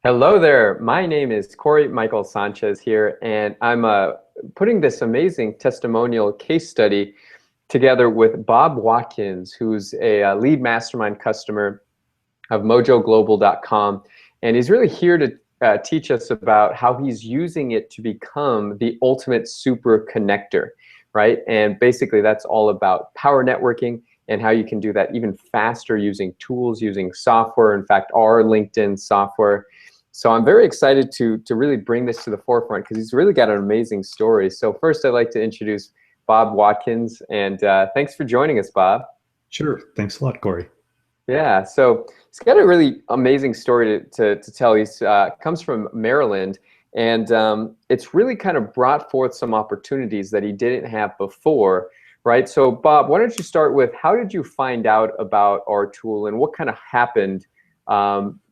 Hello there. My name is Corey Michael Sanchez here, and I'm putting this amazing testimonial case study together with Bob Watkins, who's a lead mastermind customer of mojoglobal.com. And he's really here to teach us about how he's using it to become the ultimate super connector, right? And basically, that's all about power networking and how you can do that even faster using tools, using software. In fact, our LinkedIn software. So I'm very excited to really bring this to the forefront because he's really got an amazing story. So first, I'd like to introduce Bob Watkins, and thanks for joining us, Bob. Sure. Thanks a lot, Corey. Yeah, so he's got a really amazing story to tell. He's comes from Maryland, and it's really kind of brought forth some opportunities that he didn't have before, right? So, Bob, why don't you start with how did you find out about our tool, and what kind of happened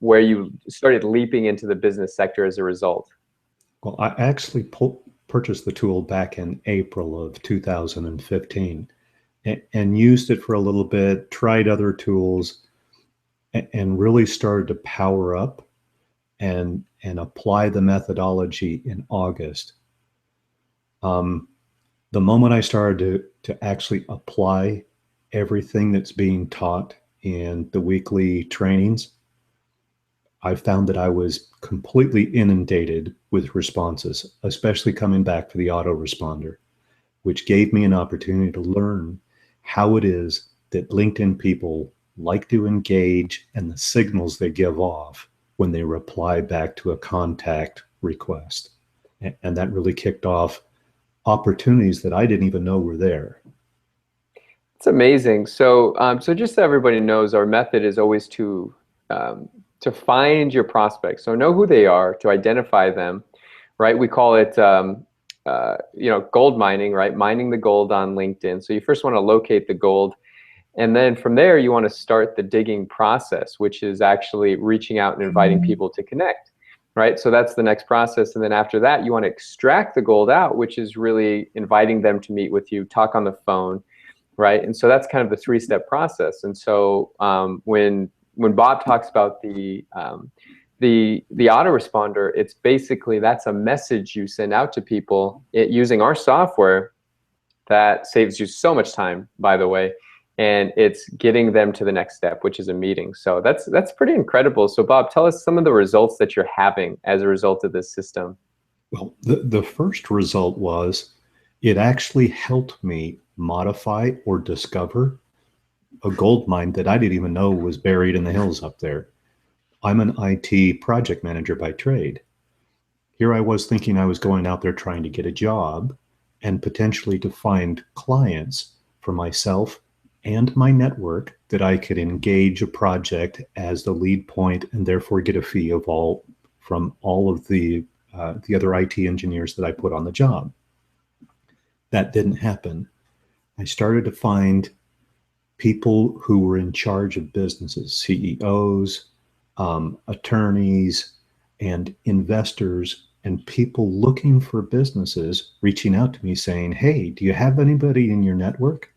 where you started leaping into the business sector as a result? Well, I actually purchased the tool back in April of 2015 and used it for a little bit, tried other tools, and really started to power up and apply the methodology in August. The moment I started to actually apply everything that's being taught in the weekly trainings, I found that I was completely inundated with responses, especially coming back for the autoresponder, which gave me an opportunity to learn how it is that LinkedIn people like to engage and the signals they give off when they reply back to a contact request. And that really kicked off opportunities that I didn't even know were there. It's amazing. So just so everybody knows, our method is always to find your prospects. So know who they are, to identify them, right? We call it, gold mining, right? Mining the gold on LinkedIn. So you first want to locate the gold, and then from there you want to start the digging process, which is actually reaching out and inviting people to connect, right? So that's the next process, and then after that you want to extract the gold out, which is really inviting them to meet with you, talk on the phone, right? And so that's kind of the three-step process. And so when Bob talks about the autoresponder, it's basically that's a message you send out to people using our software that saves you so much time, by the way, and it's getting them to the next step, which is a meeting. So that's pretty incredible. So Bob, tell us some of the results that you're having as a result of this system. Well, the first result was it actually helped me modify or discover a gold mine that I didn't even know was buried in the hills up there. I'm an IT project manager by trade. Here I was thinking I was going out there trying to get a job and potentially to find clients for myself and my network that I could engage a project as the lead point and therefore get a fee of all from all of the other IT engineers that I put on the job. That didn't happen. I started to find people who were in charge of businesses, CEOs, attorneys, and investors, and people looking for businesses reaching out to me saying, "Hey, do you have anybody in your network?"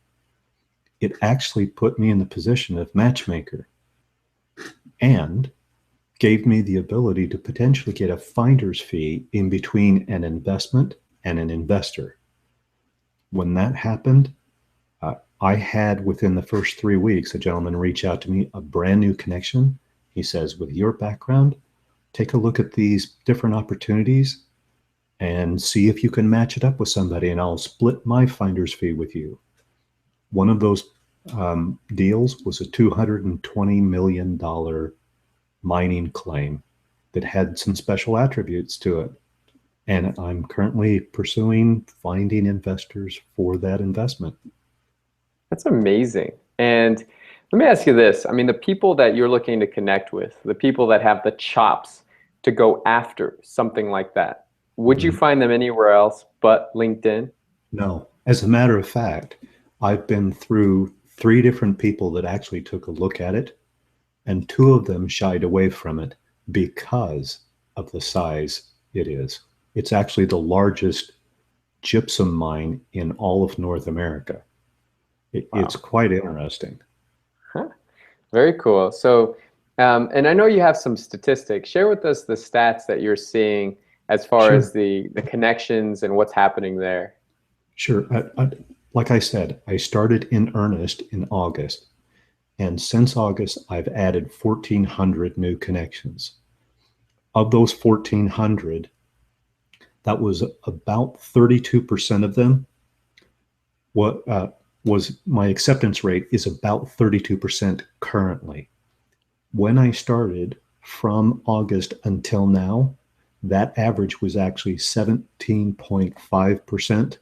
It actually put me in the position of matchmaker and gave me the ability to potentially get a finder's fee in between an investment and an investor. When that happened, I had within the first 3 weeks a gentleman reach out to me, a brand new connection. He says, with your background, take a look at these different opportunities and see if you can match it up with somebody, and I'll split my finder's fee with you. One of those deals was a $220 million mining claim that had some special attributes to it. And I'm currently pursuing finding investors for that investment. That's amazing. And let me ask you this. I mean, the people that you're looking to connect with, the people that have the chops to go after something like that, would you Mhm. find them anywhere else but LinkedIn? No. As a matter of fact, I've been through 3 different people that actually took a look at it, and 2 of them shied away from it because of the size it is. It's actually the largest gypsum mine in all of North America. It's Wow. quite interesting. Huh. Very cool. So And I know you have some statistics. Share with us the stats that you're seeing as far Sure. as the connections and what's happening there. Sure. Like I said, I started in earnest in August. And since August, I've added 1,400 new connections. Of those 1,400, that was about 32% of them. What was my acceptance rate is about 32% currently. When I started from August until now, that average was actually 17.5%,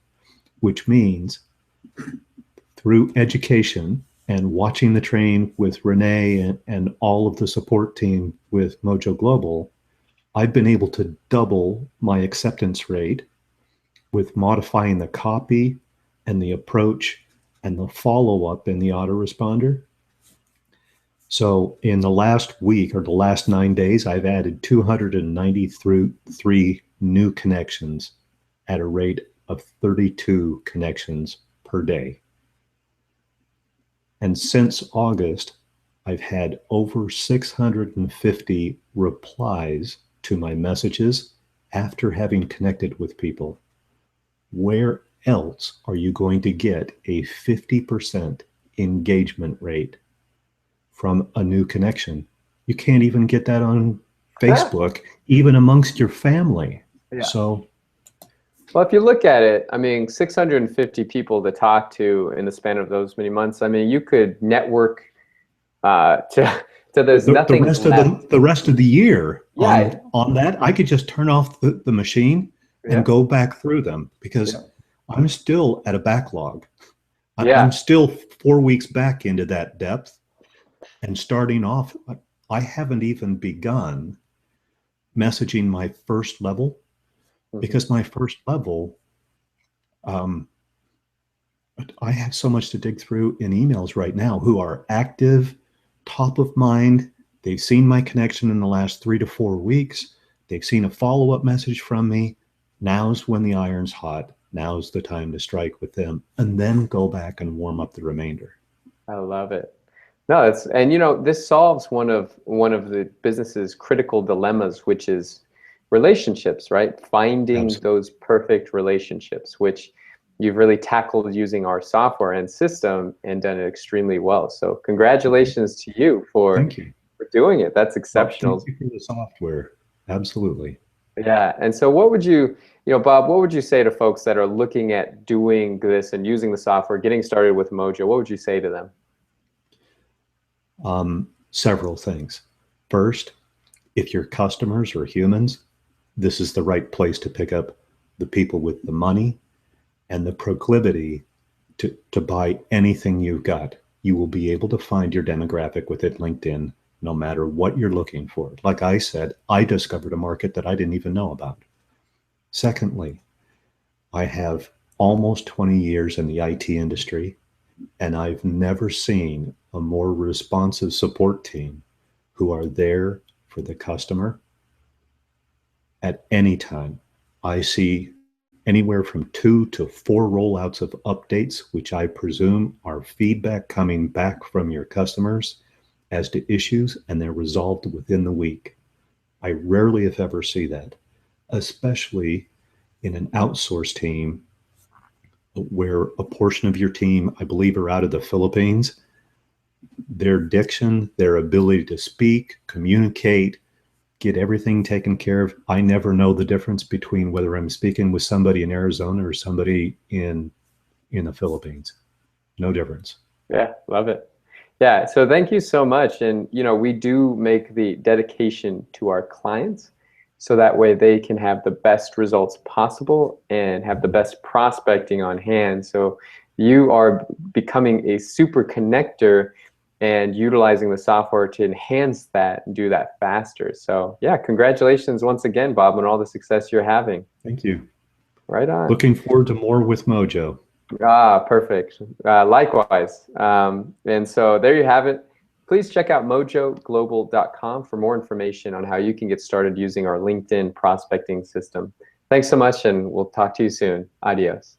which means through education and watching the train with Renee and all of the support team with Mojo Global, I've been able to double my acceptance rate with modifying the copy and the approach and the follow-up in the autoresponder. So in the last week or the last 9 days, I've added 293 new connections at a rate of 32 connections per day. And since August, I've had over 650 replies to my messages after having connected with people. Where else are you going to get a 50% engagement rate from a new connection? You can't even get that on Facebook, even amongst your family. Yeah. So, well, if you look at it, I mean, 650 people to talk to in the span of those many months. I mean, you could network to there's nothing left. The rest of the year Yeah. on that, I could just turn off the machine and go back through them because I'm still at a backlog. I'm still 4 weeks back into that depth and starting off. I haven't even begun messaging my first level because my first level, I have so much to dig through in emails right now who are active, top of mind. They've seen my connection in the last 3 to 4 weeks. They've seen a follow-up message from me. Now's when the iron's hot. Now's the time to strike with them and then go back and warm up the remainder. I love it. No, it's, and you know, this solves one of the business's critical dilemmas, which is relationships, right? Finding those perfect relationships, which you've really tackled using our software and system and done it extremely well. So congratulations to you for doing it. That's exceptional. Well, thank you for the software. Absolutely. Yeah. And so what would you know, Bob, what would you say to folks that are looking at doing this and using the software, getting started with Mojo? What would you say to them? Several things. First, if your customers are humans, this is the right place to pick up the people with the money and the proclivity to buy anything you've got. You will be able to find your demographic within LinkedIn, no matter what you're looking for. Like I said, I discovered a market that I didn't even know about. Secondly, I have almost 20 years in the IT industry, and I've never seen a more responsive support team who are there for the customer at any time. I see anywhere from 2 to 4 rollouts of updates, which I presume are feedback coming back from your customers as to issues, and they're resolved within the week. I rarely, if ever, see that, especially in an outsourced team where a portion of your team, I believe, are out of the Philippines. Their diction, their ability to speak, communicate, get everything taken care of. I never know the difference between whether I'm speaking with somebody in Arizona or somebody in the Philippines. No difference. Yeah, love it. Yeah, so thank you so much. And you know, we do make the dedication to our clients so that way they can have the best results possible and have the best prospecting on hand. So you are becoming a super connector and utilizing the software to enhance that and do that faster. So yeah, congratulations once again, Bob, on all the success you're having. Thank you. Right on. Looking forward to more with Mojo. Perfect. Likewise. And so there you have it. Please check out mojoglobal.com for more information on how you can get started using our LinkedIn prospecting system. Thanks so much, and we'll talk to you soon. Adios.